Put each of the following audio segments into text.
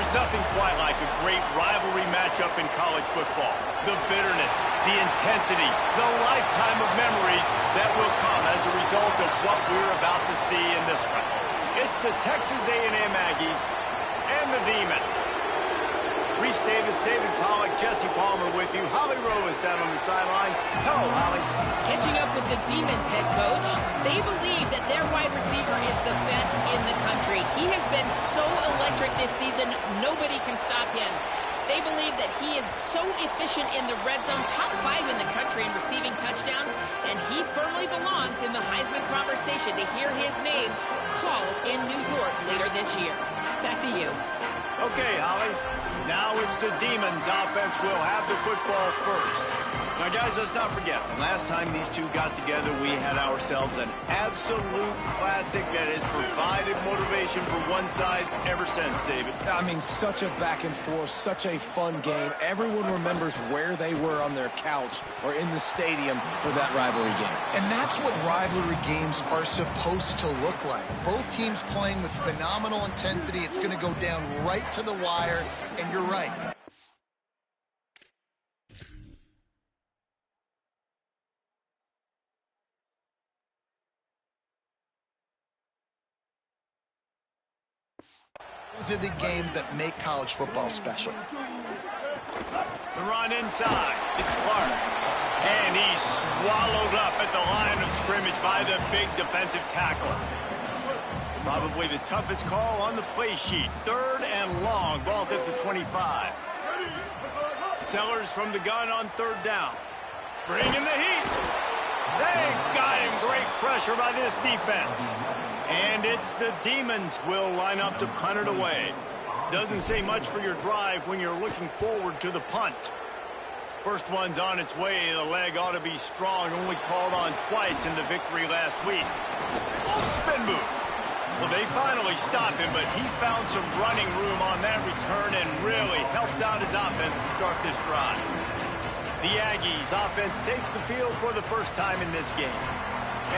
There's nothing quite like a great rivalry matchup in college football. The bitterness, the intensity, the lifetime of memories that will come as a result of what we're about to see in this one. It's the Texas A&M Aggies and the Demons. Reese Davis, David Pollack, Jesse Palmer with you. Holly Rowe is down on the sideline. Hello, Holly. Catching up with the Demons head coach, they believe that their wide receiver is the best in the country. He has been so electric this season, nobody can stop him. They believe that he is so efficient in the red zone, top 5 in the country in receiving touchdowns, and he firmly belongs in the Heisman conversation to hear his name called in New York later this year. Back to you. Okay, Holly. Now it's the Demons offense will have the football first. Now, guys, let's not forget, the last time these two got together, we had ourselves an absolute classic that has provided motivation for one side ever since, David. I mean, such a back and forth, such a fun game. Everyone remembers where they were on their couch or in the stadium for that rivalry game. And that's what rivalry games are supposed to look like. Both teams playing with phenomenal intensity. It's going to go down right to the wire, and you're right. Those are the games that make college football special. The run inside. It's Clark. And he's swallowed up at the line of scrimmage by the big defensive tackler. Probably the toughest call on the play sheet. 3rd and long. Ball's at the 25. Sellers from the gun on 3rd down. Bringing the heat. They got him. Great pressure by this defense. And it's the Demons will line up to punt it away. Doesn't say much for your drive when you're looking forward to the punt. First one's on its way. The leg ought to be strong. Only called on twice in the victory last week. Oh, spin move. Well, they finally stopped him, but he found some running room on that return and really helps out his offense to start this drive. The Aggies offense takes the field for the first time in this game.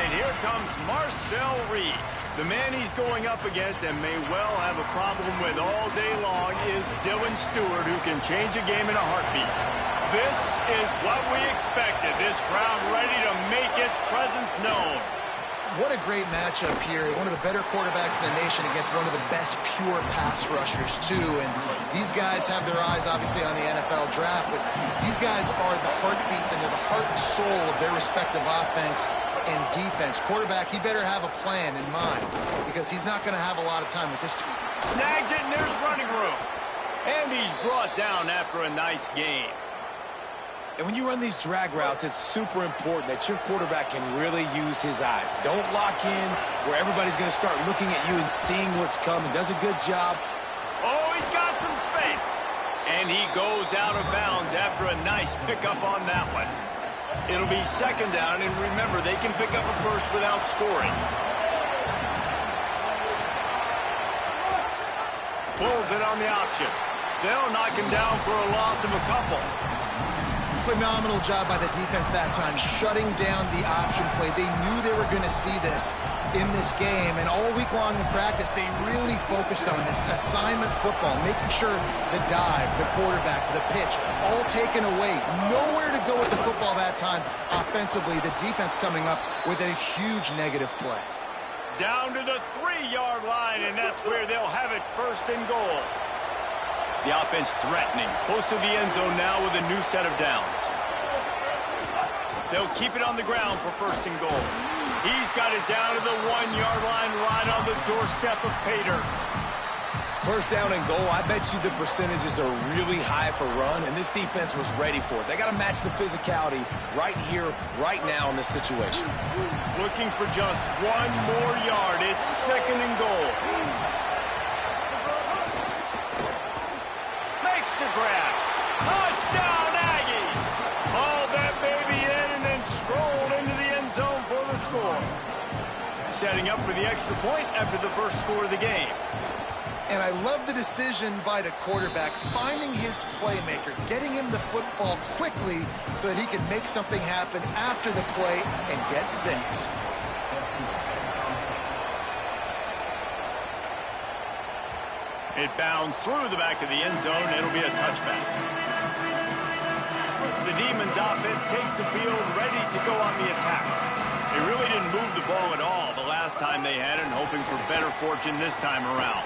And here comes Marcel Reed. The man he's going up against and may well have a problem with all day long is Dylan Stewart, who can change a game in a heartbeat. This is what we expected. This crowd ready to make its presence known. What a great matchup here. One of the better quarterbacks in the nation against one of the best pure pass rushers, too. And these guys have their eyes, obviously, on the NFL draft, but these guys are the heartbeats and they're the heart and soul of their respective offense and defense. Quarterback, he better have a plan in mind because he's not going to have a lot of time with this team. Snags it, and there's running room. And he's brought down after a nice game. And when you run these drag routes, it's super important that your quarterback can really use his eyes. Don't lock in where everybody's going to start looking at you and seeing what's coming. Does a good job. Oh, he's got some space. And he goes out of bounds after a nice pickup on that one. It'll be 2nd down, and remember, they can pick up a first without scoring. Pulls it on the option. They'll knock him down for a loss of a couple. Phenomenal job by the defense that time, shutting down the option play. They knew they were going to see this in this game, and all week long in practice, they really focused on this assignment football, making sure the dive, the quarterback, the pitch, all taken away. Nowhere to go with the football that time offensively. The defense coming up with a huge negative play. Down to the 3-yard line, and that's where they'll have it 1st and goal. The offense threatening, close to the end zone now with a new set of downs. They'll keep it on the ground for 1st and goal. He's got it down to the 1-yard line right on the doorstep of Pater. 1st down and goal, I bet you the percentages are really high for run, and this defense was ready for it. They got to match the physicality right here, right now in this situation. Looking for just 1 more yard. It's 2nd and goal. Makes the grab. Touchdown, Aggie! Hauled that baby in and then strolled into the end zone for the score. Setting up for the extra point after the first score of the game. And I love the decision by the quarterback, finding his playmaker, getting him the football quickly so that he can make something happen after the play and get 6. It bounds through the back of the end zone. It'll be a touchback. The Demons offense takes the field ready to go on the attack. They really didn't move the ball at all the last time they had it, hoping for better fortune this time around.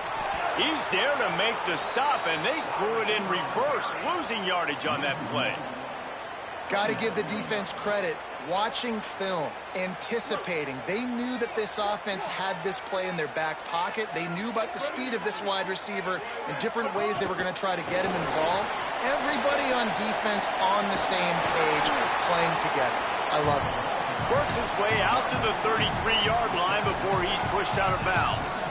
He's there to make the stop, and they threw it in reverse, losing yardage on that play. Got to give the defense credit. Watching film, anticipating. They knew that this offense had this play in their back pocket. They knew about the speed of this wide receiver and different ways they were going to try to get him involved. Everybody on defense on the same page, playing together. I love it. Works his way out to the 33-yard line before he's pushed out of bounds.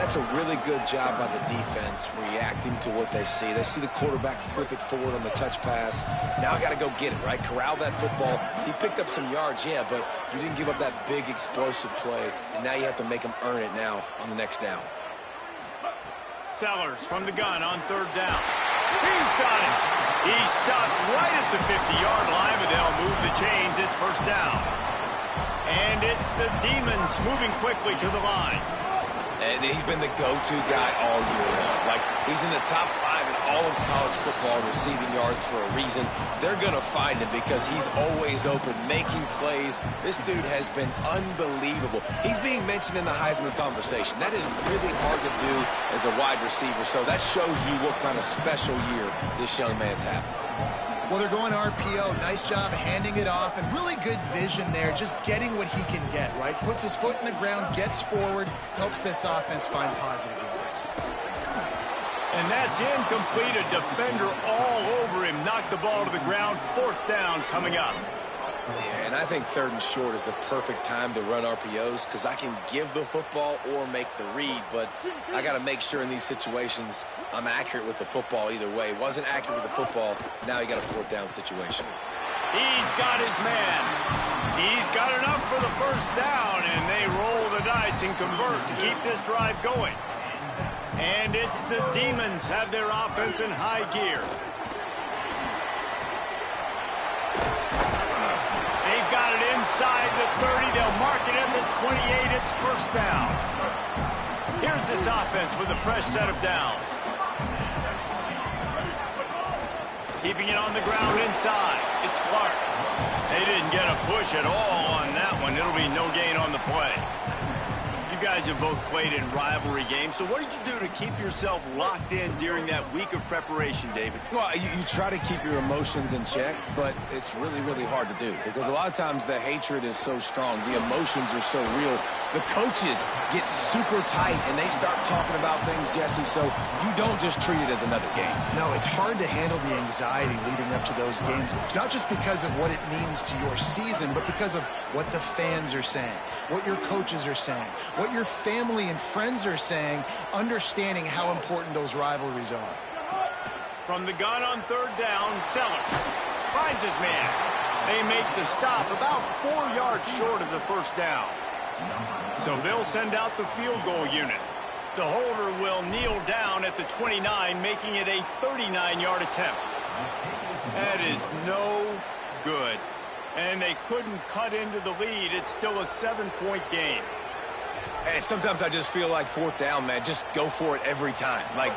That's a really good job by the defense, reacting to what they see. They see the quarterback flip it forward on the touch pass. Now I got to go get it, right? Corral that football. He picked up some yards, yeah, but you didn't give up that big explosive play, and now you have to make him earn it now on the next down. Sellers from the gun on third down. He's got it. He stopped right at the 50-yard line, but they'll move the chains. It's first down. And it's the Demons moving quickly to the line. And he's been the go-to guy all year long. Like, he's in the top 5 in all of college football receiving yards for a reason. They're going to find him because he's always open, making plays. This dude has been unbelievable. He's being mentioned in the Heisman conversation. That is really hard to do as a wide receiver, so that shows you what kind of special year this young man's having. Well, they're going RPO. Nice job handing it off, and really good vision there, just getting what he can get, right? Puts his foot in the ground, gets forward, helps this offense find positive yards. And that's incomplete. A defender all over him. Knocked the ball to the ground. Fourth down coming up. Yeah, and I think third and short is the perfect time to run RPOs because I can give the football or make the read, but I got to make sure in these situations I'm accurate with the football either way. Wasn't accurate with the football, now you got a fourth down situation. He's got his man. He's got enough for the first down, and they roll the dice and convert to keep this drive going. And it's the Demons have their offense in high gear. Got it inside the 30. They'll mark it at the 28. It's first down. Here's this offense with a fresh set of downs. Keeping it on the ground inside. It's Clark. They didn't get a push at all on that one. It'll be no gain on the play. You guys have both played in rivalry games, so what did you do to keep yourself locked in during that week of preparation, David? Well, you try to keep your emotions in check, but it's really, really hard to do because a lot of times the hatred is so strong. The emotions are so real. The coaches get super tight, and they start talking about things, Jesse, so you don't just treat it as another game. No, it's hard to handle the anxiety leading up to those games, not just because of what it means to your season, but because of what the fans are saying, what your coaches are saying, what your family and friends are saying, understanding how important those rivalries are. From the gun on third down, Sellers finds his man. They make the stop about 4 yards short of the first down. So they'll send out the field goal unit. The holder will kneel down at the 29, making it a 39-yard attempt. That is no good. And they couldn't cut into the lead. It's still a 7-point game. Hey, sometimes I just feel like fourth down, man. Just go for it every time. Like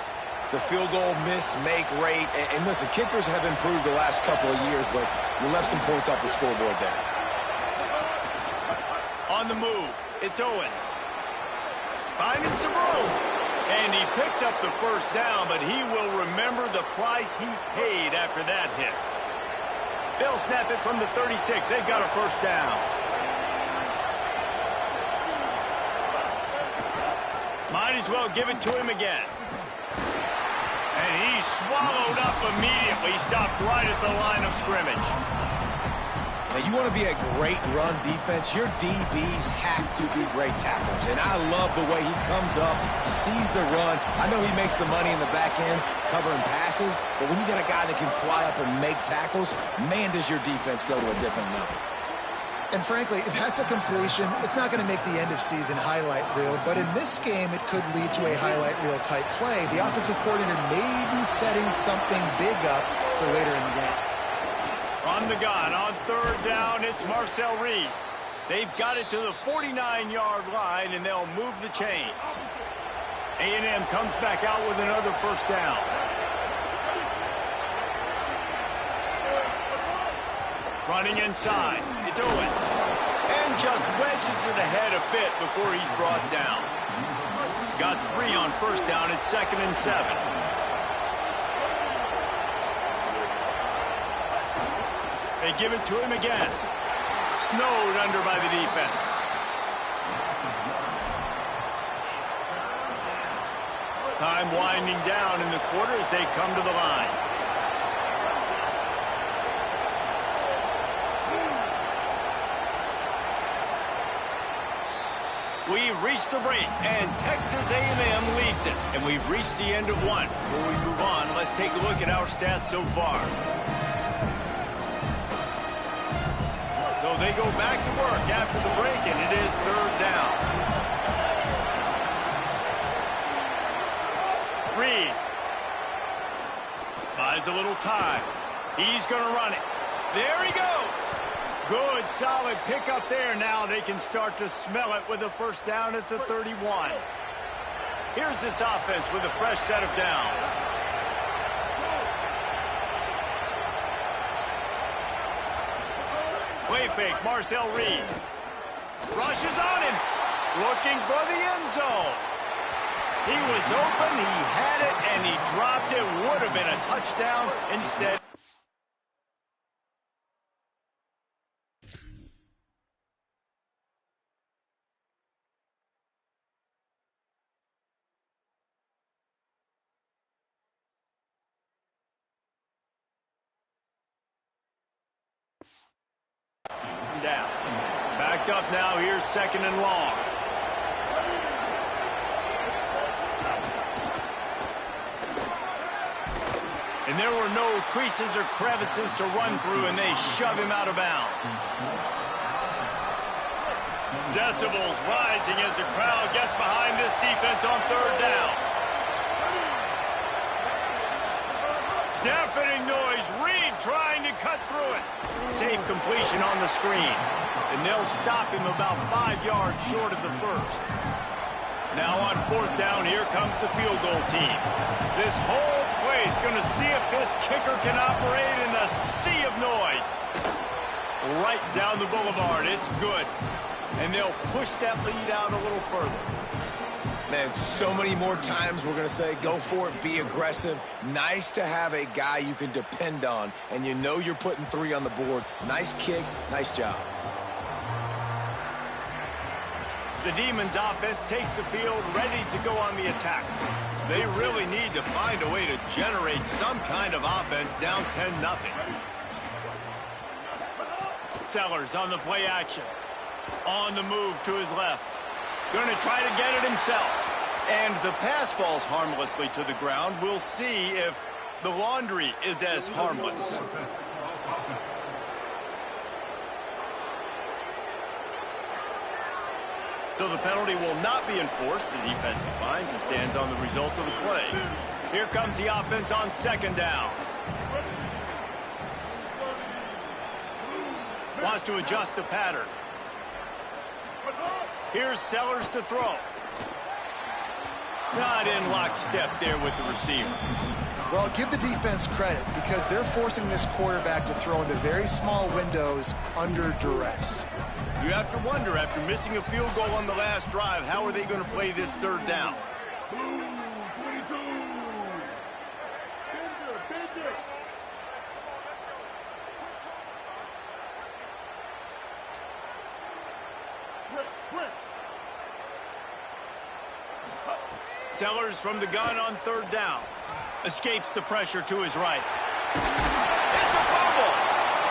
the field goal miss-make rate. And listen, kickers have improved the last couple of years, but you left some points off the scoreboard there. On the move, it's Owens. Finding some room. And he picks up the first down, but he will remember the price he paid after that hit. They'll snap it from the 36. They've got a first down. Might as well give it to him again. And he's swallowed up immediately. Stopped right at the line of scrimmage. Now, you want to be a great run defense, your DBs have to be great tacklers. And I love the way he comes up, sees the run. I know he makes the money in the back end covering passes, but when you got a guy that can fly up and make tackles, man, does your defense go to a different level. And frankly, if that's a completion, it's not going to make the end-of-season highlight reel. But in this game, it could lead to a highlight reel-type play. The offensive coordinator may be setting something big up for later in the game. On the gun, on third down, it's Marcel Reed. They've got it to the 49-yard line, and they'll move the chains. A&M comes back out with another first down. Running inside, it's Owens. And just wedges it ahead a bit before he's brought down. Got 3 on first down at 2nd and 7. They give it to him again. Snowed under by the defense. Time winding down in the quarter as they come to the line. We've reached the break, and Texas A&M leads it. And we've reached the end of one. Before we move on, let's take a look at our stats so far. So they go back to work after the break, and it is 3rd down. Reed buys a little time. He's going to run it. There he goes. Good, solid pickup there. Now they can start to smell it with a first down at the 31. Here's this offense with a fresh set of downs. Play fake, Marcel Reed. Rushes on him. Looking for the end zone. He was open, he had it, and he dropped it. Would have been a touchdown. Instead. Down. Backed up now. Here's 2nd and long. And there were no creases or crevices to run through, and they shove him out of bounds. Decibels rising as the crowd gets behind this defense on 3rd down. Deafening noise. Reed trying to cut through it. Safe completion on the screen. And they'll stop him about 5 yards short of the first. Now on 4th down, here comes the field goal team. This whole place going to see if this kicker can operate in the sea of noise. Right down the boulevard. It's good. And they'll push that lead out a little further. Man, so many more times we're going to say, go for it, be aggressive. Nice to have a guy you can depend on, and you know you're putting 3 on the board. Nice kick, nice job. The Demons offense takes the field, ready to go on the attack. They really need to find a way to generate some kind of offense down 10-0. Sellers on the play action. On the move to his left. Going to try to get it himself. And the pass falls harmlessly to the ground. We'll see if the laundry is as harmless. So the penalty will not be enforced. The defense declines and stands on the result of the play. Here comes the offense on 2nd down. Wants to adjust the pattern. Here's Sellers to throw. Not in lockstep there with the receiver. Well, give the defense credit because they're forcing this quarterback to throw into very small windows under duress. You have to wonder, after missing a field goal on the last drive, how are they going to play this 3rd down? Sellers from the gun on 3rd down. Escapes the pressure to his right. It's a fumble!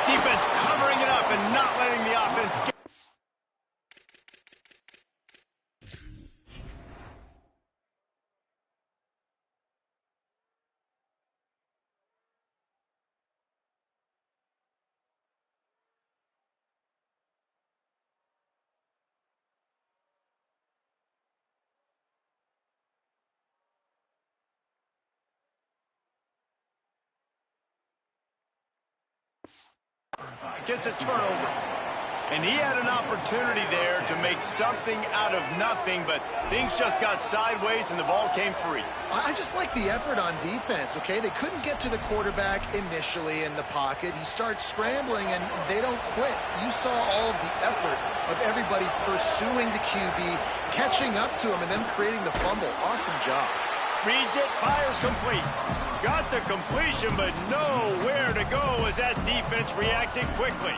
Defense covering it up and not letting the offense get... Gets a turnover. And he had an opportunity there to make something out of nothing, but things just got sideways and the ball came free. I just like the effort on defense, okay? They couldn't get to the quarterback initially in the pocket. He starts scrambling, and they don't quit. You saw all of the effort of everybody pursuing the QB, catching up to him, and then creating the fumble. Awesome job. Reads it, fires complete. Got the completion, but nowhere to go as that defense reacted quickly.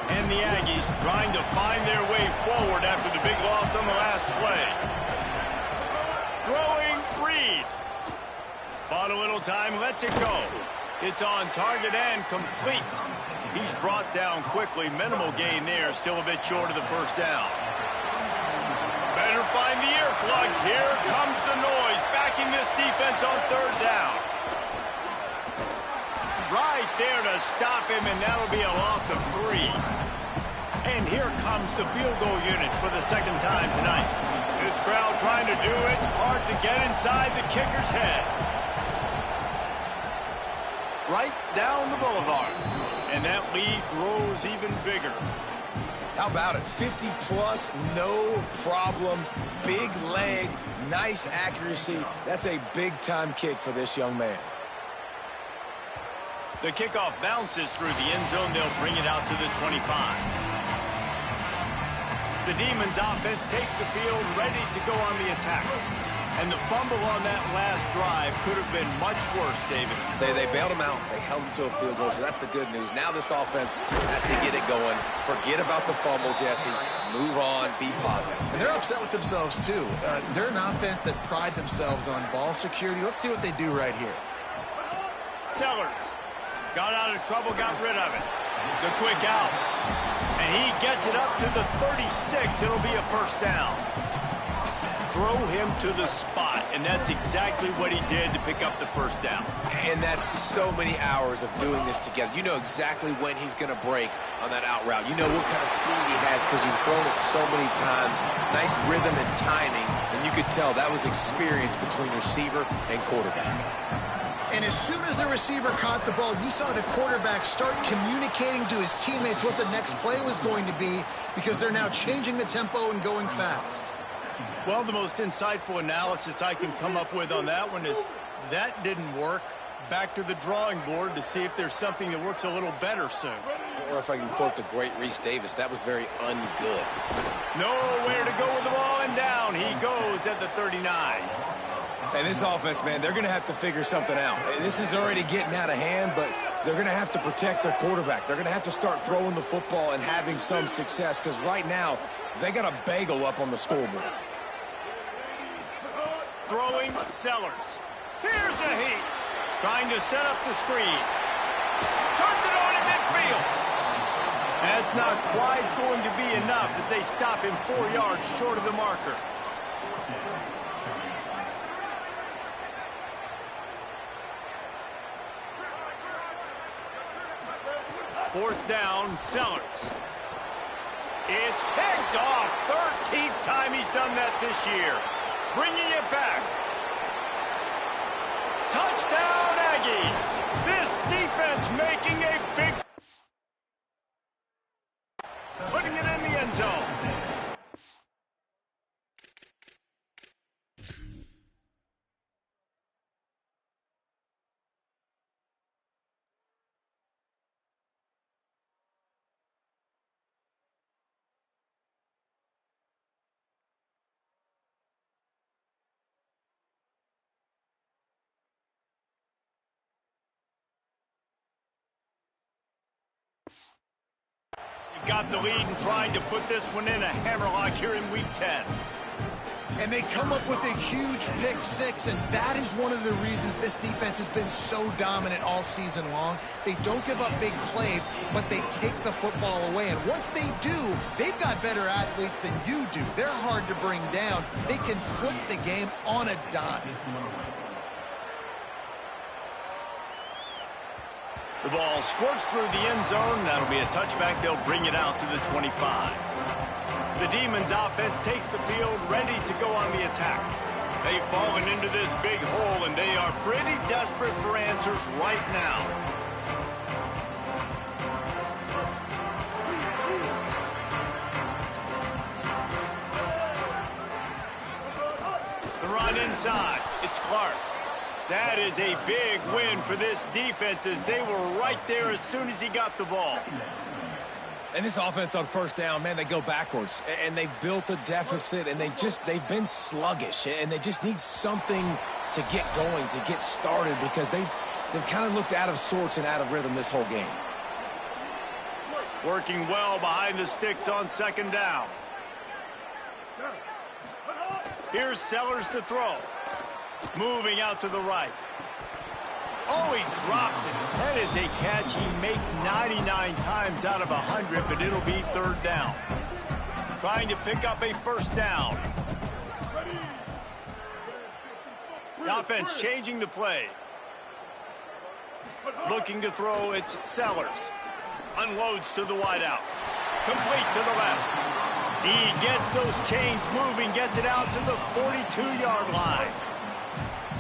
And the Aggies trying to find their way forward after the big loss on the last play. Throwing Reed. Bought a little time, lets it go. It's on target and complete. He's brought down quickly. Minimal gain there, still a bit short of the first down. Better find the earplugs. Here comes the noise, backing this defense on third down. Right there to stop him, and that'll be a loss of 3. And here comes the field goal unit for the second time tonight. This crowd trying to do its part to get inside the kicker's head. Right down the boulevard. And that lead grows even bigger. How about it? 50-plus, no problem. Big leg, nice accuracy. That's a big-time kick for this young man. The kickoff bounces through the end zone. They'll bring it out to the 25. The Demons offense takes the field, ready to go on the attack. And the fumble on that last drive could have been much worse, David. They bailed him out. They held him to a field goal, so that's the good news. Now this offense has to get it going. Forget about the fumble, Jesse. Move on. Be positive. And they're upset with themselves, too. They're an offense that pride themselves on ball security. Let's see what they do right here. Sellers got out of trouble, got rid of it. The quick out. And he gets it up to the 36. It'll be a first down. Throw him to the spot, and that's exactly what he did to pick up the first down. And that's so many hours of doing this together. You know exactly when he's going to break on that out route. You know what kind of speed he has because you've thrown it so many times. Nice rhythm and timing, and you could tell that was experience between receiver and quarterback. And as soon as the receiver caught the ball, you saw the quarterback start communicating to his teammates what the next play was going to be because they're now changing the tempo and going fast. Well, the most insightful analysis I can come up with on that one is that didn't work. Back to the drawing board to see if there's something that works a little better soon. Or if I can quote the great Reese Davis, that was very ungood. Nowhere to go with the ball, and down he goes at the 39. And this offense, man, they're going to have to figure something out. This is already getting out of hand, but they're going to have to protect their quarterback. They're going to have to start throwing the football and having some success because right now they got a bagel up on the scoreboard. Throwing Sellers. Here's a heat. Trying to set up the screen. Turns it on in midfield. That's not quite going to be enough as they stop him 4 yards short of the marker. Fourth down, Sellers. It's picked off. 13th time he's done that this year. Bringing it back. Touchdown, Aggies. This defense making a big... Putting it in the end zone. Got the lead and trying to put this one in a hammerlock here in Week 10. And they come up with a huge pick six, and that is one of the reasons this defense has been so dominant all season long. They don't give up big plays, but they take the football away. And once they do, they've got better athletes than you do. They're hard to bring down. They can flip the game on a dime. The ball squirts through the end zone. That'll be a touchback. They'll bring it out to the 25. The Demons offense takes the field, ready to go on the attack. They've fallen into this big hole, and they are pretty desperate for answers right now. inside. It's Clark. That is a big win for this defense as they were right there as soon as he got the ball. And this offense on first down, man, they go backwards. And they've built a deficit, and they've been sluggish. And they just need something to get going, to get started, because they've kind of looked out of sorts and out of rhythm this whole game. Working well behind the sticks on second down. Here's Sellers to throw. Moving out to the right. Oh, he drops it. That is a catch he makes 99 times out of 100, but it'll be third down. Trying to pick up a first down. The offense changing the play. Looking to throw, it's Sellers. Unloads to the wideout. Complete to the left. He gets those chains moving, gets it out to the 42-yard line.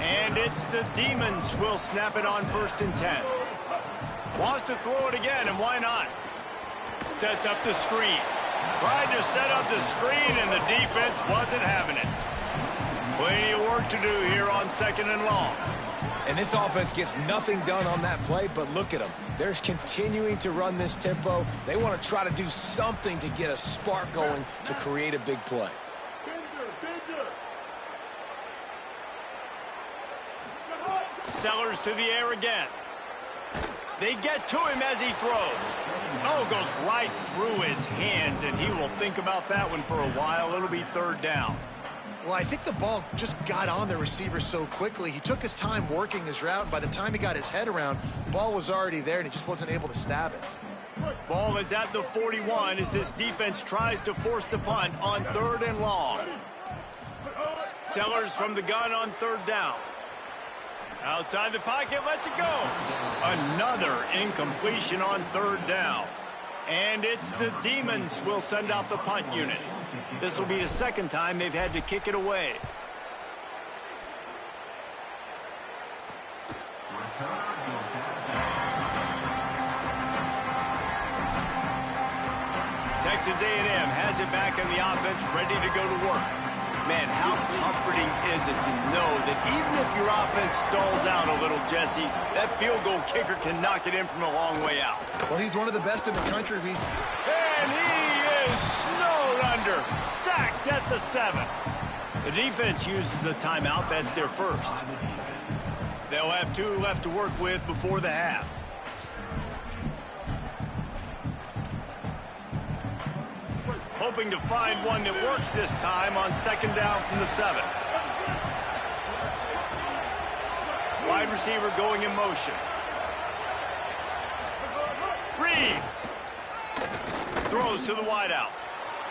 And it's the Demons will snap it on 1st and 10. Wants to throw it again, and why not? Sets up the screen. Tried to set up the screen, and the defense wasn't having it. Plenty of work to do here on 2nd and long. And this offense gets nothing done on that play, but look at them. They're continuing to run this tempo. They want to try to do something to get a spark going to create a big play. Sellers to the air again. They get to him as he throws. Oh, goes right through his hands, and he will think about that one for a while. It'll be third down. Well, I think the ball just got on the receiver so quickly. He took his time working his route, and by the time he got his head around, the ball was already there, and he just wasn't able to stab it. Ball is at the 41 as this defense tries to force the punt on 3rd and long. Sellers from the gun on 3rd down. Outside the pocket, lets it go. Another incompletion on 3rd down. And it's the Demons will send out the punt unit. This will be the 2nd time they've had to kick it away. Texas A&M has it back in the offense, ready to go to work. Man, how comforting is it to know that even if your offense stalls out a little, Jesse, that field goal kicker can knock it in from a long way out. Well, he's one of the best in the country. And he is snowed under, sacked at the 7. The defense uses a timeout. That's their first. They'll have 2 left to work with before the half. Hoping to find one that works this time on 2nd down from the 7. Wide receiver going in motion. Reed throws to the wideout.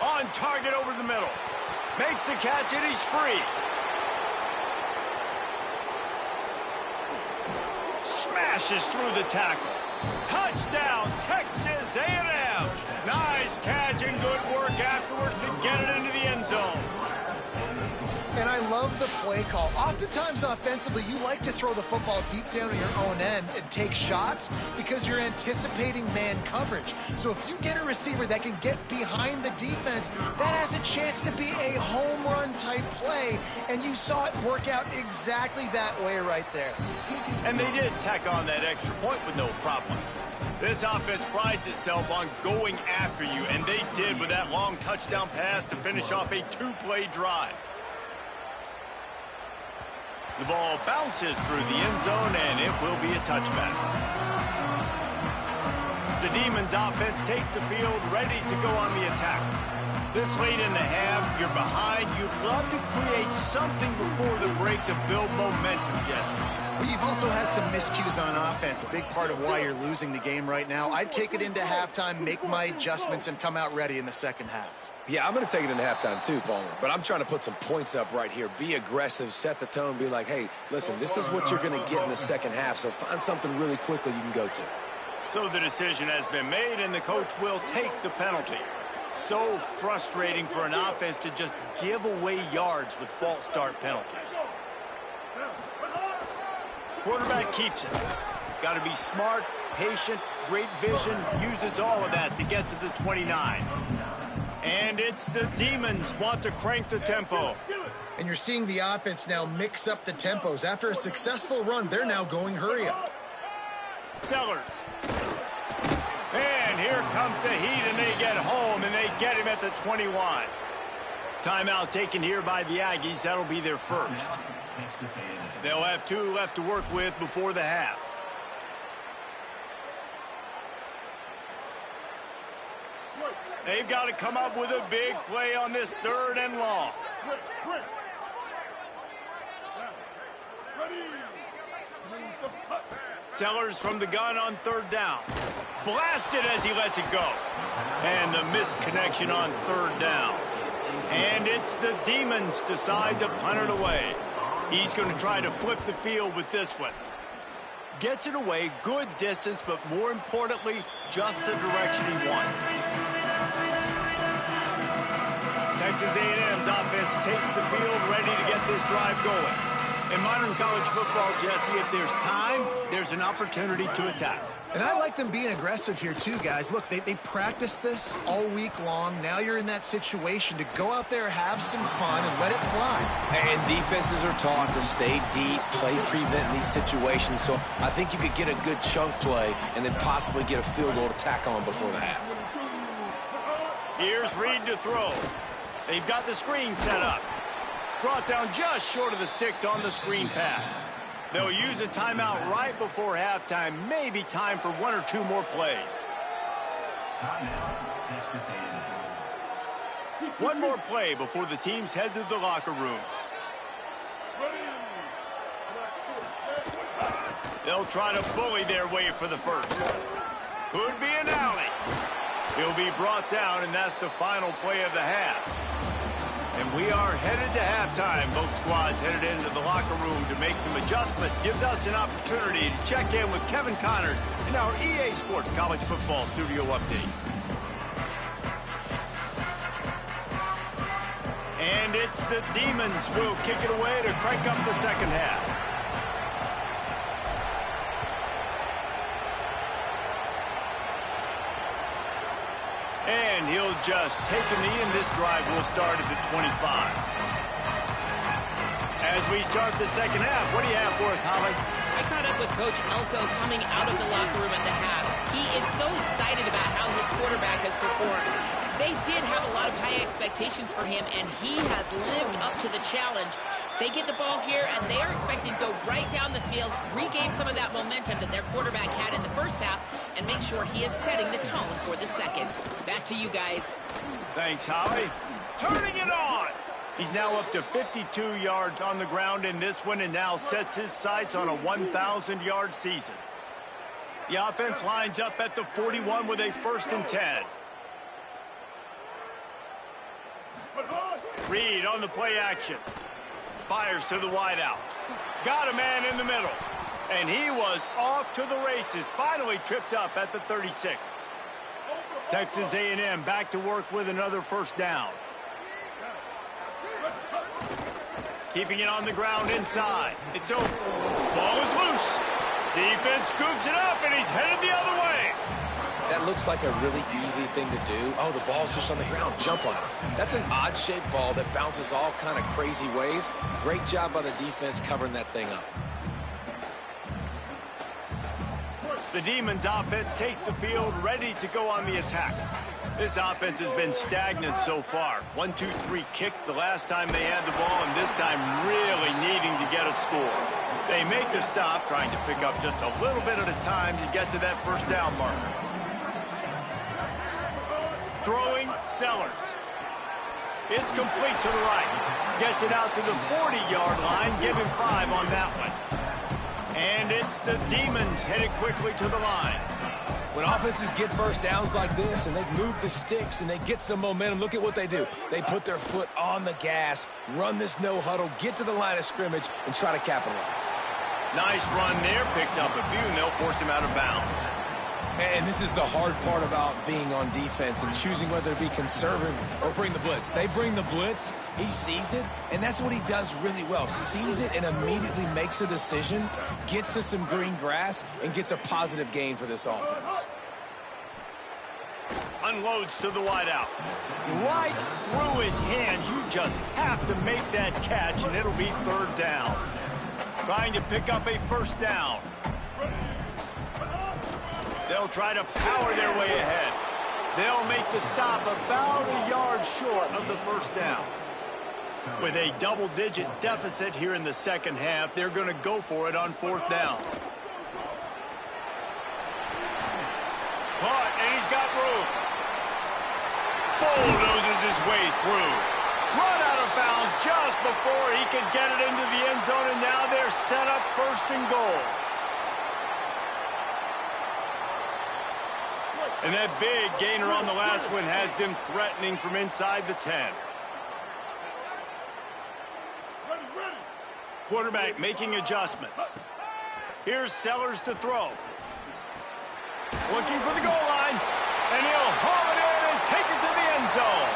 On target over the middle. Makes the catch and he's free. Smashes through the tackle. Touchdown, Texas A&M. Nice catch and good work afterwards to get it into the end zone. And I love the play call. Oftentimes offensively, you like to throw the football deep down in your own end and take shots because you're anticipating man coverage. So if you get a receiver that can get behind the defense, that has a chance to be a home run type play. And you saw it work out exactly that way right there. And they did tack on that extra point with no problem. This offense prides itself on going after you, and they did with that long touchdown pass to finish off a 2-play drive. The ball bounces through the end zone, and it will be a touchback. The Demons offense takes the field, ready to go on the attack. This late in the half, you're behind. You'd love to create something before the break to build momentum, Jesse. But you've also had some miscues on offense, a big part of why you're losing the game right now. I'd take it into halftime, make my adjustments, and come out ready in the second half. Yeah, I'm going to take it into halftime too, Palmer. But I'm trying to put some points up right here. Be aggressive, set the tone, be like, hey, listen, this is what you're going to get in the second half, so find something really quickly you can go to. So the decision has been made, and the coach will take the penalty. So frustrating for an offense to just give away yards with false start penalties. Quarterback keeps it. Got to be smart, patient, great vision, uses all of that to get to the 29. And it's the Demons want to crank the tempo. And you're seeing the offense now mix up the tempos. After a successful run, they're now going hurry up. Sellers. And here comes the heat, and they get home, and they get him at the 21. Timeout taken here by the Aggies. That'll be their first. They'll have 2 left to work with before the half. They've got to come up with a big play on this 3rd and long. Sellers from the gun on 3rd down. Blasted as he lets it go. And the misconnection on 3rd down. And it's the Demons decide to punt it away. He's going to try to flip the field with this one. Gets it away, good distance, but more importantly, just the direction he wanted. Texas A&M's offense takes the field, ready to get this drive going. In modern college football, Jesse, if there's time, there's an opportunity to attack. And I like them being aggressive here too, guys. Look, they practiced this all week long. Now you're in that situation to go out there, have some fun, and let it fly. And defenses are taught to stay deep, play prevent in these situations. So I think you could get a good chunk play and then possibly get a field goal to tack on before the half. Here's Reed to throw. They've got the screen set up. Brought down just short of the sticks on the screen pass. They'll use a timeout right before halftime. Maybe time for 1 or 2 more plays. One more play before the teams head to the locker rooms. They'll try to bully their way for the first. Could be an alley. He'll be brought down, and that's the final play of the half. And we are headed to halftime. Both squads headed into the locker room to make some adjustments. Gives us an opportunity to check in with Kevin Connors in our EA Sports College Football Studio Update. And it's the Demons will kick it away to crank up the second half. And he'll just take a knee, and this drive will start at the 25. As we start the second half, what do you have for us, Holly? I caught up with Coach Elko coming out of the locker room at the half. He is so excited about how his quarterback has performed. They did have a lot of high expectations for him, and he has lived up to the challenge. They get the ball here, and they are expected to go right down the field, regain some of that momentum that their quarterback had in the first half, and make sure he is setting the tone for the second. Back to you guys. Thanks, Holly. Turning it on! He's now up to 52 yards on the ground in this one, and now sets his sights on a 1,000-yard season. The offense lines up at the 41 with a 1st and 10. Reed on the play action. Fires to the wideout. Got a man in the middle. And he was off to the races. Finally tripped up at the 36. Texas A&M back to work with another 1st down. Keeping it on the ground inside. It's open. Ball is loose. Defense scoops it up, and he's headed the other way. That looks like a really easy thing to do. Oh, the ball's just on the ground. Jump on it. That's an odd-shaped ball that bounces all kind of crazy ways. Great job by the defense covering that thing up. The Demons offense takes the field, ready to go on the attack. This offense has been stagnant so far. 1-2-3 kick the last time they had the ball, and this time really needing to get a score. They make the stop, trying to pick up just a little bit at a time to get to that 1st down marker. Throwing, Sellers. It's complete to the right. Gets it out to the 40-yard line. Give him 5 on that one. And it's the Demons headed quickly to the line. When offenses get 1st downs like this and they move the sticks and they get some momentum, look at what they do. They put their foot on the gas, run this no huddle, get to the line of scrimmage, and try to capitalize. Nice run there. Picks up a few, and they'll force him out of bounds. And this is the hard part about being on defense and choosing whether to be conservative or bring the blitz. They bring the blitz, he sees it, and that's what he does really well. Sees it and immediately makes a decision, gets to some green grass, and gets a positive gain for this offense. unloads to the wideout. Right through his hands. You just have to make that catch, and it'll be third down. Trying to pick up a first down. They'll try to power their way ahead. They'll make the stop about a yard short of the first down. With a double-digit deficit here in the second half, they're going to go for it on fourth down. Caught, and he's got room. Bulldozes his way through. Run out of bounds just before he could get it into the end zone, and now they're set up first and goal. And that big gainer on the last one has them threatening from inside the 10. Quarterback making adjustments. Here's Sellers to throw. Looking for the goal line, and he'll haul it in and take it to the end zone.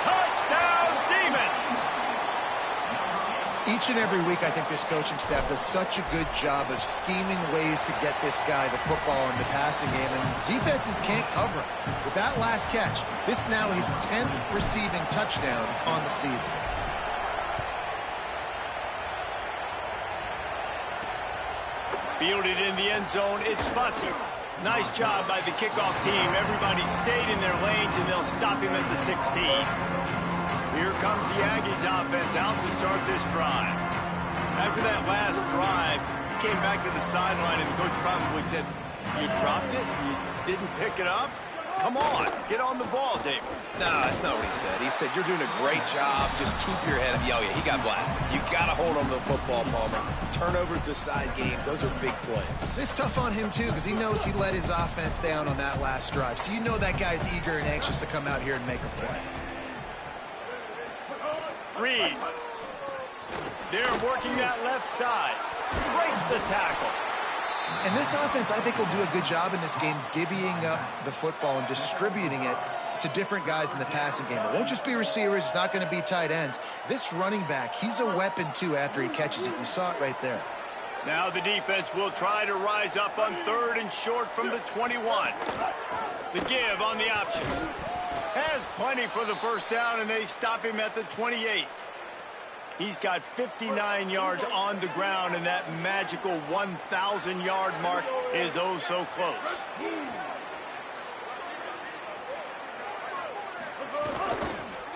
Touchdown, Demons! Each and every week, I think this coaching staff does such a good job of scheming ways to get this guy the football in the passing game, and defenses can't cover him. With that last catch, this now his 10th receiving touchdown on the season. Fielded in the end zone, it's Bussey. Nice job by the kickoff team. Everybody stayed in their lanes, and they'll stop him at the 16. Here comes the Aggies offense out to start this drive. After that last drive, he came back to the sideline, and the coach probably said, "You dropped it? You didn't pick it up? Come on, get on the ball, David." No, that's not what he said. He said, "You're doing a great job. Just keep your head up." Yeah, he got blasted. You got to hold on to the football, Palmer. Turnovers decide games. Those are big plays. It's tough on him, too, because he knows he let his offense down on that last drive. So you know that guy's eager and anxious to come out here and make a play. Reed. They're working that left side. Breaks the tackle. And this offense, I think, will do a good job in this game divvying up the football and distributing it to different guys in the passing game. It won't just be receivers. It's not going to be tight ends. This running back, he's a weapon, too, after he catches it. You saw it right there. Now the defense will try to rise up on third and short from the 21. The give on the option. Has plenty for the first down, and they stop him at the 28. He's got 59 yards on the ground, and that magical 1,000-yard mark is oh so close.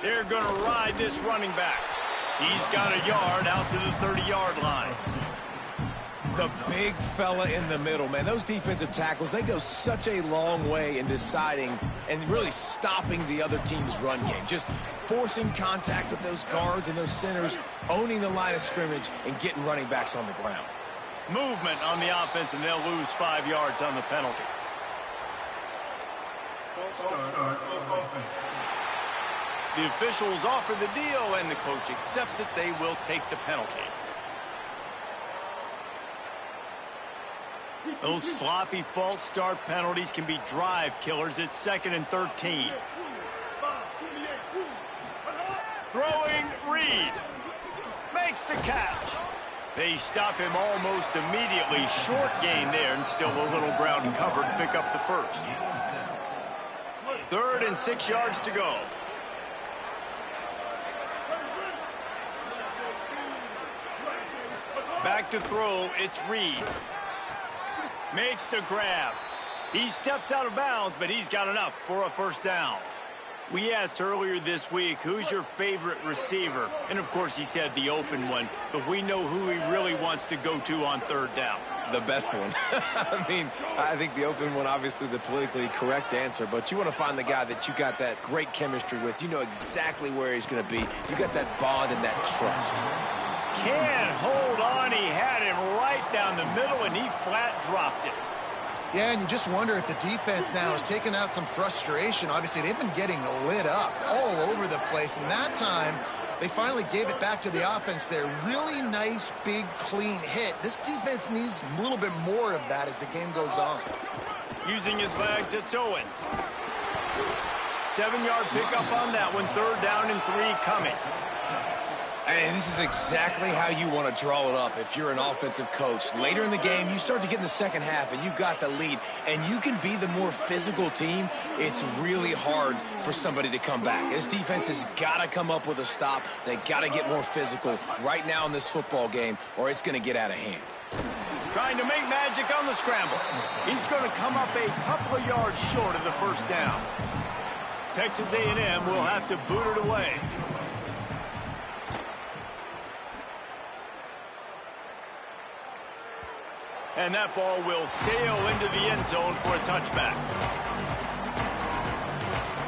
They're going to ride this running back. He's got a yard out to the 30-yard line. The big fella in the middle, man. Those defensive tackles, they go such a long way in deciding and really stopping the other team's run game. Just forcing contact with those guards and those centers, owning the line of scrimmage, and getting running backs on the ground. Movement on the offense, and they'll lose 5 yards on the penalty. The officials offer the deal, and the coach accepts it. They will take the penalty. Those sloppy false start penalties can be drive killers. It's 2nd and 13. Throwing, Reed. Makes the catch. They stop him almost immediately. Short gain there, and still a little ground cover to pick up the first. 3rd and 6 yards to go. Back to throw, it's Reed. Makes the grab. He steps out of bounds, but he's got enough for a first down. We asked earlier this week, who's your favorite receiver? And, of course, he said the open one, but we know who he really wants to go to on third down. The best one. I mean, I think the open one, obviously the politically correct answer, but you want to find the guy that you got that great chemistry with. You know exactly where he's going to be. You got that bond and that trust. Can't hold on. He had him right down the middle, and he flat dropped it. Yeah, and you just wonder if the defense now has taken out some frustration. Obviously, they've been getting lit up all over the place, and that time they finally gave it back to the offense there. Really nice, big, clean hit. This defense needs a little bit more of that as the game goes on. Using his legs, it's Owens. 7-yard pickup on that one. 3rd down and 3 coming. And this is exactly how you want to draw it up if you're an offensive coach. Later in the game, you start to get in the second half, and you've got the lead, and you can be the more physical team. It's really hard for somebody to come back. This defense has got to come up with a stop. They got to get more physical right now in this football game, or it's going to get out of hand. Trying to make magic on the scramble. He's going to come up a couple of yards short of the first down. Texas A&M will have to boot it away. And that ball will sail into the end zone for a touchback.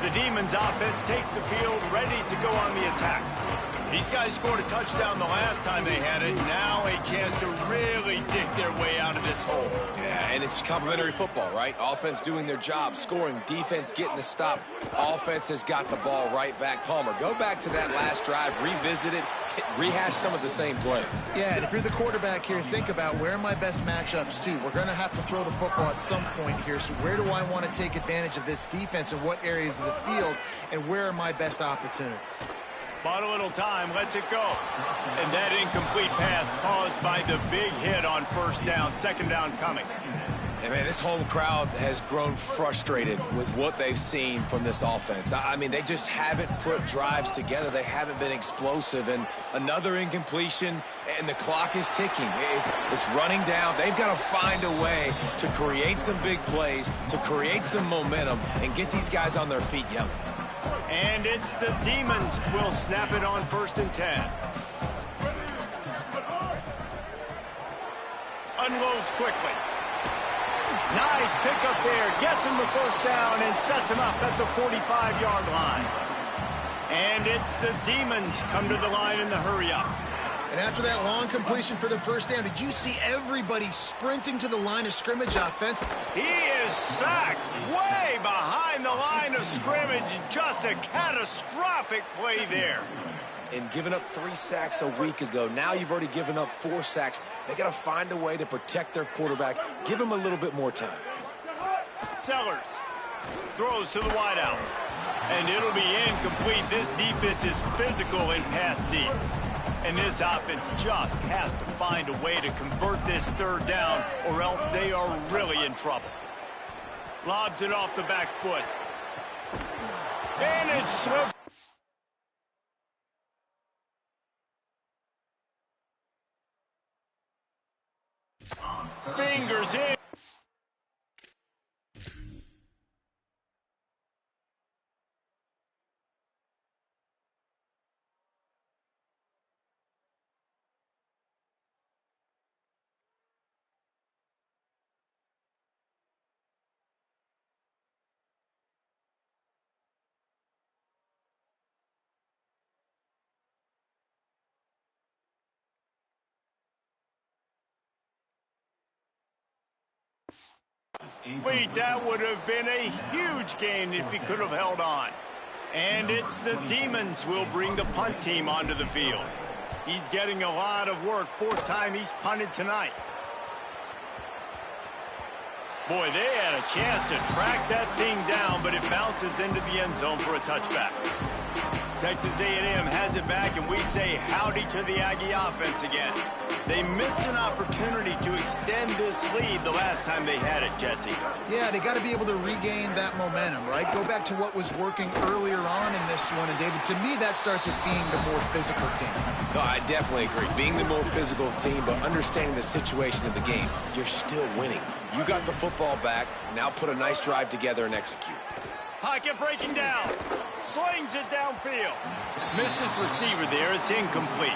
The Demons offense takes the field ready to go on the attack. These guys scored a touchdown the last time they had it. Now a chance to really dig their way out of this hole. Yeah, and it's complimentary football, right? Offense doing their job, scoring, defense getting the stop. Offense has got the ball right back. Palmer, go back to that last drive, revisit it, rehash some of the same plays. Yeah, and if you're the quarterback here, think about where are my best matchups too. We're going to have to throw the football at some point here, so where do I want to take advantage of this defense and what areas of the field, and where are my best opportunities? Bought a little time, lets it go. And that incomplete pass caused by the big hit on first down, second down coming. And man, this home crowd has grown frustrated with what they've seen from this offense. I mean, they just haven't put drives together. They haven't been explosive. And another incompletion, and the clock is ticking. It's running down. They've got to find a way to create some big plays, to create some momentum, and get these guys on their feet yelling. And it's the Demons will snap it on 1st and 10. Unloads quickly. Nice pickup there. Gets him the first down and sets him up at the 45-yard line. And it's the Demons come to the line in the hurry-up. And after that long completion for the first down, did you see everybody sprinting to the line of scrimmage offensive? He is sacked way behind the line of scrimmage. Just a catastrophic play there. And giving up 3 sacks a week ago. Now you've already given up 4 sacks. They got to find a way to protect their quarterback. Give him a little bit more time. Sellers throws to the wideout. And it'll be incomplete. This defense is physical and pass deep. And this offense just has to find a way to convert this third down, or else they are really in trouble. Lobs it off the back foot. And it slips. Fingers in. Wait, that would have been a huge gain if he could have held on. And it's the Demons will bring the punt team onto the field. He's getting a lot of work. 4th time he's punted tonight. Boy, they had a chance to track that thing down, but it bounces into the end zone for a touchback. Texas A&M has it back, and we say howdy to the Aggie offense again. They missed an opportunity to extend this lead the last time they had it, Jesse. Yeah, they got to be able to regain that momentum, right? Go back to what was working earlier on in this one. And, David, to me, that starts with being the more physical team. No, I definitely agree. Being the more physical team, but understanding the situation of the game. You're still winning. You got the football back. Now put a nice drive together and execute. Pocket breaking down. Slings it downfield. Missed his receiver there. It's incomplete.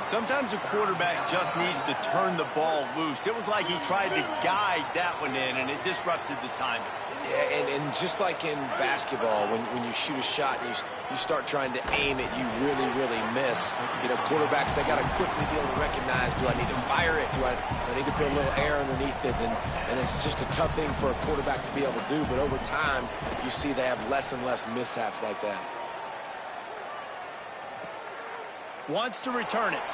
Sometimes a quarterback just needs to turn the ball loose. It was like he tried to guide that one in, and it disrupted the timing. Yeah, and just like in basketball, when you shoot a shot and you start trying to aim it, you really, really miss. You know, quarterbacks, they got to quickly be able to recognize, do I need to fire it? Do I need to put a little air underneath it? And it's just a tough thing for a quarterback to be able to do. But over time, you see they have less and less mishaps like that. Wants to return it.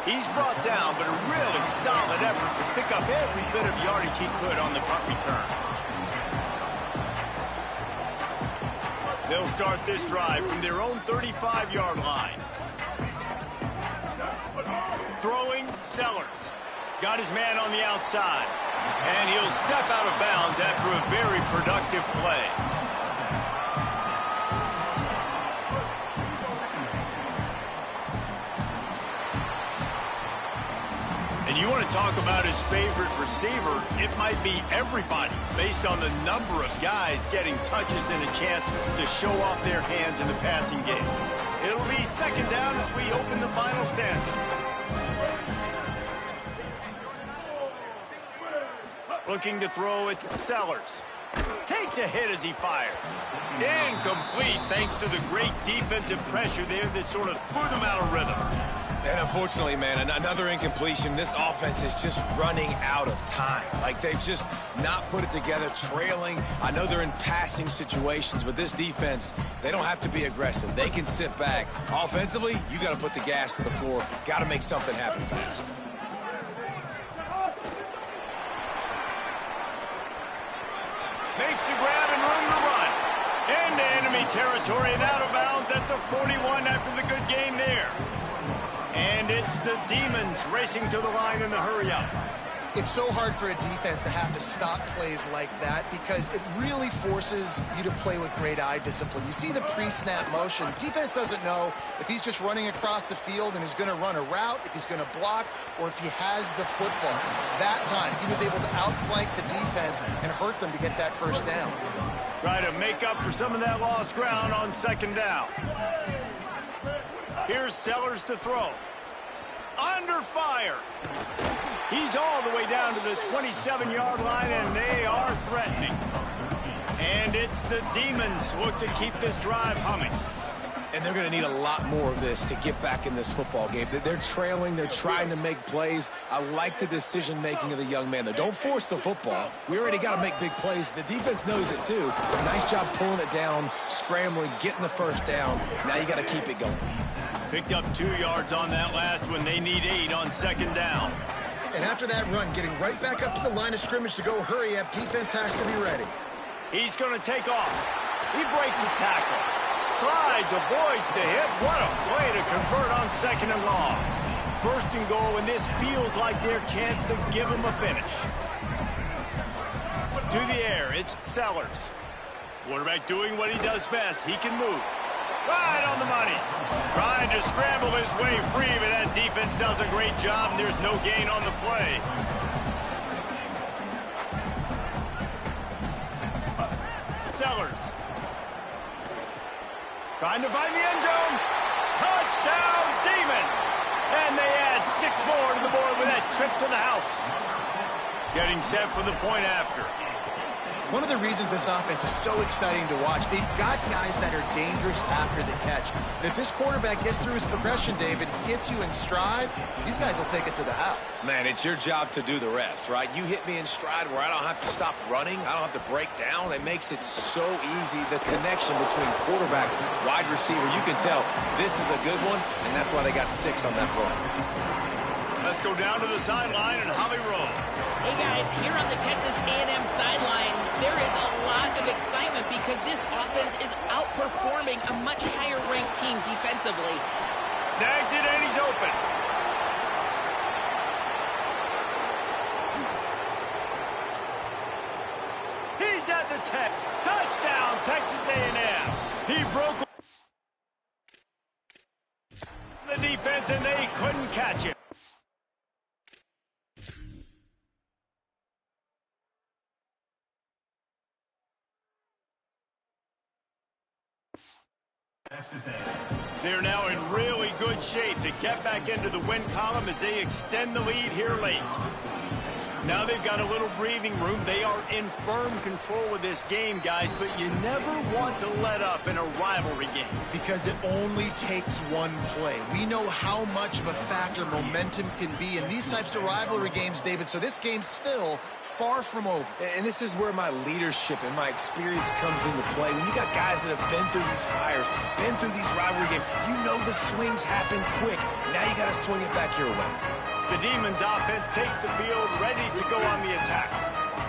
He's brought down, but a really solid effort to pick up every bit of yardage he could on the punt return. They'll start this drive from their own 35-yard line. Throwing, Sellers. Got his man on the outside. And he'll step out of bounds after a very productive play. And you want to talk about his favorite receiver, it might be everybody based on the number of guys getting touches and a chance to show off their hands in the passing game. It'll be second down as we open the final stanza. Looking to throw it to Sellers. Takes a hit as he fires. Incomplete thanks to the great defensive pressure there that sort of threw them out of rhythm. And unfortunately, man, another incompletion. This offense is just running out of time. Like, they've just not put it together, trailing. I know they're in passing situations, but this defense, they don't have to be aggressive. They can sit back. Offensively, you got to put the gas to the floor. Got to make something happen fast. Makes a grab and room to run. Into enemy territory and out of bounds at the 41 after the good game there. And it's the Demons racing to the line in the hurry-up. It's so hard for a defense to have to stop plays like that because it really forces you to play with great eye discipline. You see the pre-snap motion. Defense doesn't know if he's just running across the field and is going to run a route, if he's going to block, or if he has the football. That time, he was able to outflank the defense and hurt them to get that first down. Try to make up for some of that lost ground on second down. Here's Sellers to throw. Under fire. He's all the way down to the 27-yard line, and they are threatening. And it's the Demons look to keep this drive humming. And they're going to need a lot more of this to get back in this football game. They're trailing. They're trying to make plays. I like the decision-making of the young man, though. Don't force the football. We already got to make big plays. The defense knows it, too. Nice job pulling it down, scrambling, getting the first down. Now you got to keep it going. Picked up 2 yards on that last one. They need 8 on second down. And after that run, getting right back up to the line of scrimmage to go hurry up, defense has to be ready. He's going to take off. He breaks the tackle. Slides, avoids the hit. What a play to convert on second and long. First and goal, and this feels like their chance to give them a finish. To the air, it's Sellers. Quarterback doing what he does best. He can move. Right on the money. Trying to scramble his way free, but that defense does a great job, and there's no gain on the play. Sellers. Trying to find the end zone. Touchdown, Demons! And they add 6 more to the board with that trip to the house. Getting set for the point after. One of the reasons this offense is so exciting to watch, they've got guys that are dangerous after the catch. And if this quarterback gets through his progression, David, hits you in stride, these guys will take it to the house. Man, it's your job to do the rest, right? You hit me in stride where I don't have to stop running. I don't have to break down. It makes it so easy. The connection between quarterback, wide receiver, you can tell this is a good one, and that's why they got 6 on that play. Let's go down to the sideline and Holly Rowe. Hey guys, here on the Texas A&M sideline, there is a lot of excitement because this offense is outperforming a much higher-ranked team defensively. Snags it and he's open. He's at the 10. Touchdown, Texas A&M. He broke the defense and they couldn't catch him. They're now in really good shape to get back into the win column as they extend the lead here late. Now they've got a little breathing room. They are in firm control of this game, guys, but you never want to let up in a rivalry game. Because it only takes one play. We know how much of a factor momentum can be in these types of rivalry games, David, so this game's still far from over. And this is where my leadership and my experience comes into play. When you got guys that have been through these fires, been through these rivalry games, you know the swings happen quick. Now you got to swing it back your way. The Demons offense takes the field, ready to go on the attack.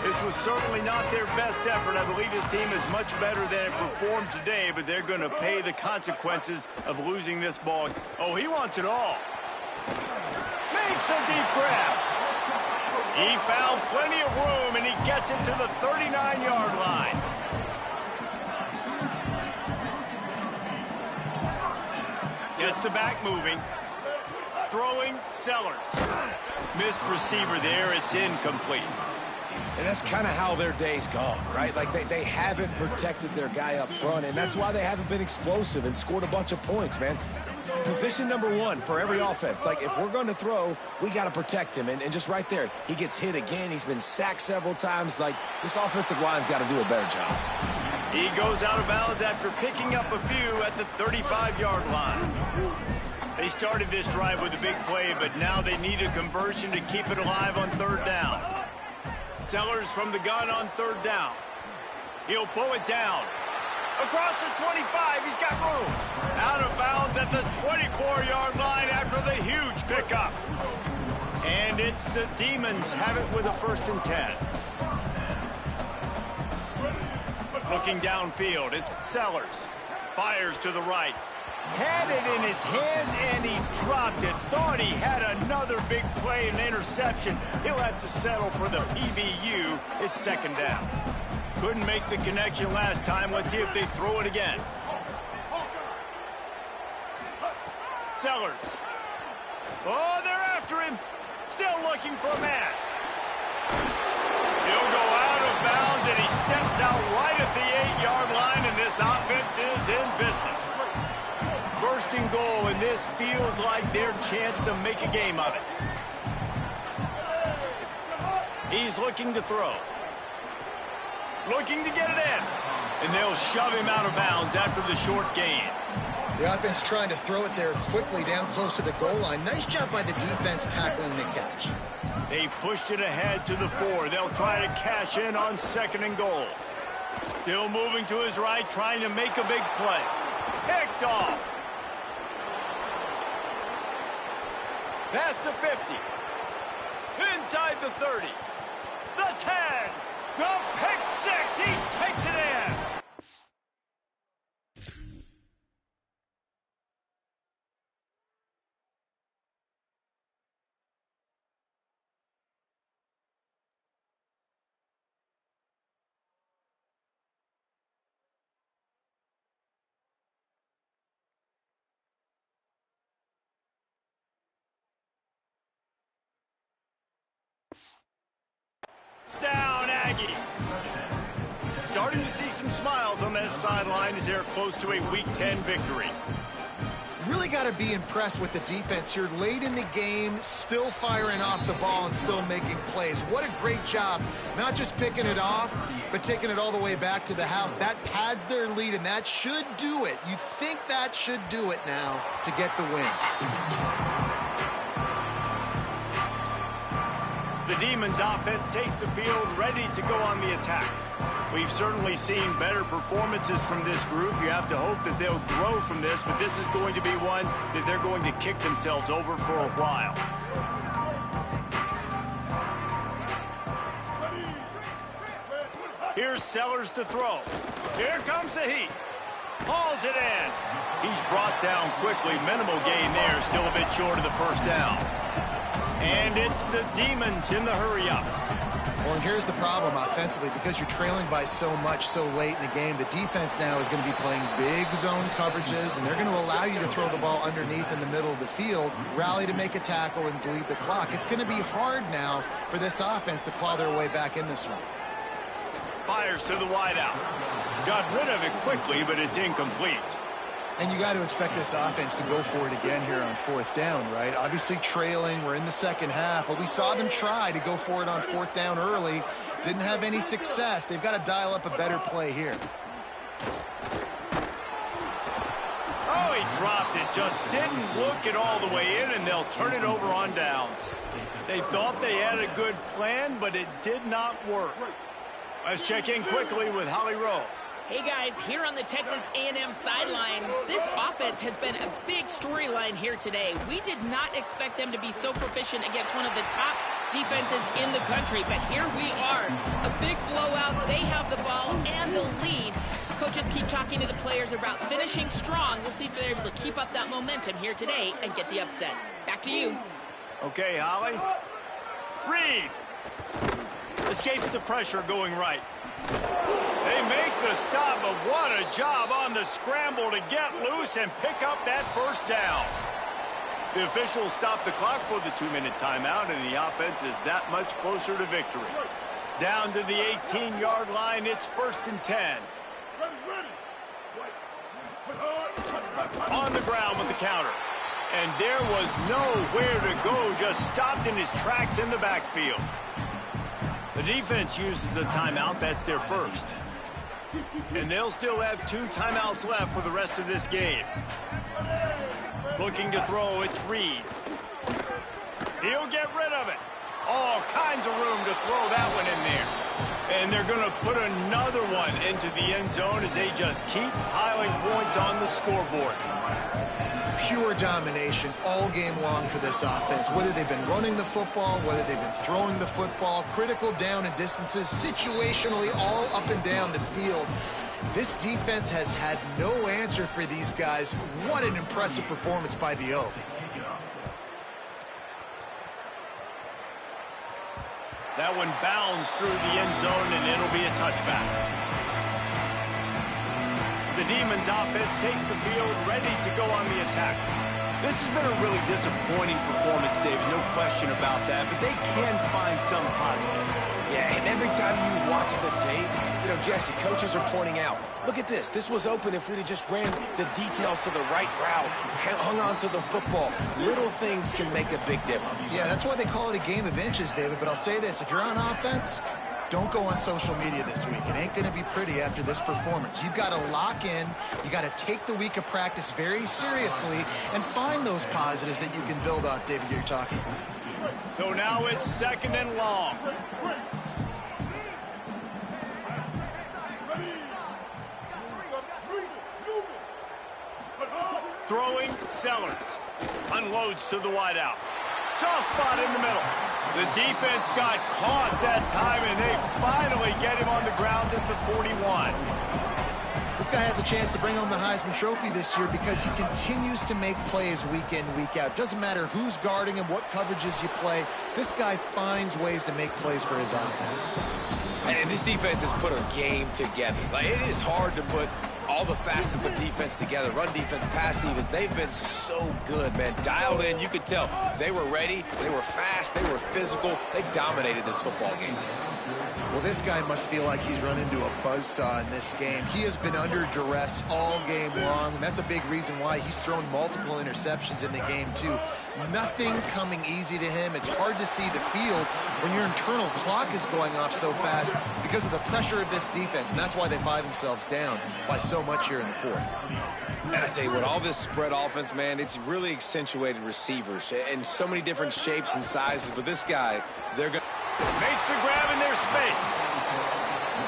This was certainly not their best effort. I believe this team is much better than it performed today, but they're going to pay the consequences of losing this ball. Oh, he wants it all. Makes Makes a deep grab. He found plenty of room, and he gets it to the 39-yard line. Gets the back moving. Throwing, Sellers. Missed receiver there. It's incomplete. And that's kind of how their day's gone, right? Like, they haven't protected their guy up front, and that's why they haven't been explosive and scored a bunch of points, man. Position number one for every offense. Like, if we're going to throw, we got to protect him. And just right there, he gets hit again. He's been sacked several times. Like, this offensive line's got to do a better job. He goes out of bounds after picking up a few at the 35-yard line. They started this drive with a big play, but now they need a conversion to keep it alive on third down. Sellers from the gun on third down. He'll pull it down. Across the 25, he's got room. Out of bounds at the 24-yard line after the huge pickup. And it's the Demons have it with a 1st and 10. Looking downfield is Sellers. Fires to the right. Had it in his hands, and he dropped it. Thought he had another big play and interception. He'll have to settle for the PBU. It's 2nd down. Couldn't make the connection last time. Let's see if they throw it again. Sellers. Oh, they're after him. Still looking for a man. He'll go out of bounds, and he steps out right at the 8-yard line, and this offense is in business. 1st and goal, and this feels like their chance to make a game of it. He's looking to throw. Looking to get it in. And they'll shove him out of bounds after the short gain. The offense trying to throw it there quickly down close to the goal line. Nice job by the defense tackling the catch. They've pushed it ahead to the 4. They'll try to cash in on 2nd and goal. Still moving to his right, trying to make a big play. Picked off. Past the 50. Inside the 30. The 10. The pick 6. He takes it in. Down, Aggie. Starting to see some smiles on that sideline as they're close to a Week 10 victory. Really got to be impressed with the defense here. Late in the game, still firing off the ball and still making plays. What a great job. Not just picking it off, but taking it all the way back to the house. That pads their lead, and that should do it. You think that should do it now to get the win. The Demons offense takes the field ready to go on the attack. We've certainly seen better performances from this group. You have to hope that they'll grow from this, but this is going to be one that they're going to kick themselves over for a while. Here's Sellers to throw. Here comes the heat. Hauls it in. He's brought down quickly. Minimal gain there. Still a bit short of the 1st down. And it's the Demons in the hurry-up. Well, and here's the problem offensively. Because you're trailing by so much so late in the game, the defense now is going to be playing big zone coverages, and they're going to allow you to throw the ball underneath in the middle of the field, rally to make a tackle, and bleed the clock. It's going to be hard now for this offense to claw their way back in this one. Fires to the wideout. Got rid of it quickly, but it's incomplete. And you got to expect this offense to go for it again here on 4th down, right? Obviously trailing, we're in the 2nd half, but we saw them try to go for it on 4th down early. Didn't have any success. They've got to dial up a better play here. Oh, he dropped it. Just didn't look it all the way in, and they'll turn it over on downs. They thought they had a good plan, but it did not work. Let's check in quickly with Holly Rowe. Hey guys, here on the Texas A&M sideline, this offense has been a big storyline here today. We did not expect them to be so proficient against one of the top defenses in the country, but here we are. A big blowout, they have the ball and the lead. Coaches keep talking to the players about finishing strong. We'll see if they're able to keep up that momentum here today and get the upset. Back to you. Okay, Holly. Reed escapes the pressure going right. They make the stop, but what a job on the scramble to get loose and pick up that first down. The officials stop the clock for the 2-minute timeout, and the offense is that much closer to victory. Down to the 18-yard line, it's 1st and 10. On the ground with the counter. And there was nowhere to go, just stopped in his tracks in the backfield. The defense uses a timeout. That's their first. And they'll still have 2 timeouts left for the rest of this game. Looking to throw, it's Reed. He'll get rid of it. All kinds of room to throw that one in there. And they're going to put another one into the end zone as they just keep piling points on the scoreboard. Pure domination all game long for this offense. Whether they've been running the football, whether they've been throwing the football, critical down and distances, situationally all up and down the field. This defense has had no answer for these guys. What an impressive performance by the O. That one bounds through the end zone, and it'll be a touchback. The Demons offense takes the field, ready to go on the attack. This has been a really disappointing performance, David, no question about that, but they can find some positives. Yeah, and every time you watch the tape, Jesse, coaches are pointing out, look at this. This was open if we'd have just ran the details to the right route, hung on to the football. Little things can make a big difference. Yeah, that's why they call it a game of inches, David, but I'll say this. If you're on offense, don't go on social media this week. It ain't going to be pretty after this performance. You've got to lock in. You got to take the week of practice very seriously and find those positives that you can build off, David, you're talking about. So now it's 2nd and long. Throwing, Sellers. Unloads to the wideout. Soft spot in the middle. The defense got caught that time, and they finally get him on the ground at the 41. This guy has a chance to bring home the Heisman Trophy this year because he continues to make plays week in, week out. Doesn't matter who's guarding him, what coverages you play. This guy finds ways to make plays for his offense. And this defense has put a game together. It is hard to put all the facets of defense together. Run defense, pass defense. They've been so good, man. Dialed in. You could tell they were ready. They were fast. They were physical. They dominated this football game. Well, this guy must feel like he's run into a buzzsaw in this game. He has been under duress all game long, and that's a big reason why he's thrown multiple interceptions in the game, too. Nothing coming easy to him. It's hard to see the field when your internal clock is going off so fast because of the pressure of this defense, and that's why they find themselves down by so much here in the 4th. And I tell you what, all this spread offense, man, it's really accentuated receivers in so many different shapes and sizes. But this guy, they're going to... Makes the grab in their space.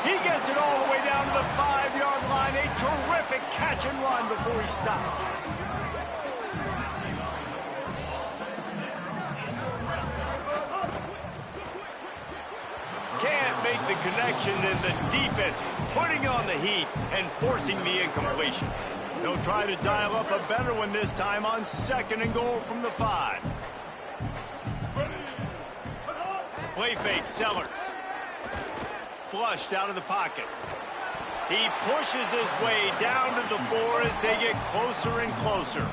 He gets it all the way down to the 5-yard line. A terrific catch and run before he stopped. Can't make the connection, and the defense putting on the heat and forcing the incompletion. They'll try to dial up a better one this time on 2nd and goal from the 5. Play fake, Sellers. Flushed out of the pocket. He pushes his way down to the 4 as they get closer and closer.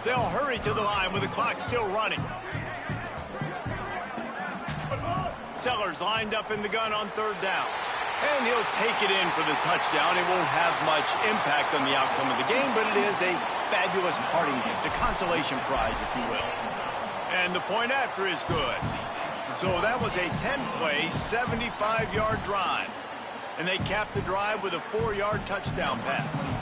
They'll hurry to the line with the clock still running. Sellers lined up in the gun on 3rd down. And he'll take it in for the touchdown. It won't have much impact on the outcome of the game, but it is a fabulous parting gift, a consolation prize, if you will. And the point after is good. So that was a 10-play, 75-yard drive. And they capped the drive with a 4-yard touchdown pass.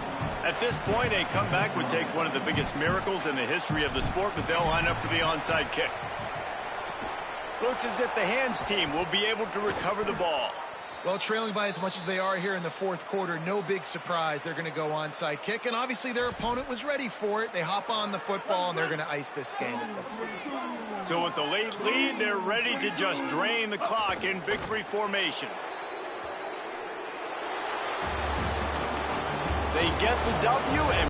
At this point, a comeback would take one of the biggest miracles in the history of the sport, but they'll line up for the onside kick. Looks as if the hands team will be able to recover the ball. Well, trailing by as much as they are here in the 4th quarter, no big surprise. They're going to go onside kick, and obviously their opponent was ready for it. They hop on the football, and they're going to ice this game, it looks like. So with the late lead, they're ready to just drain the clock in victory formation. They get the W and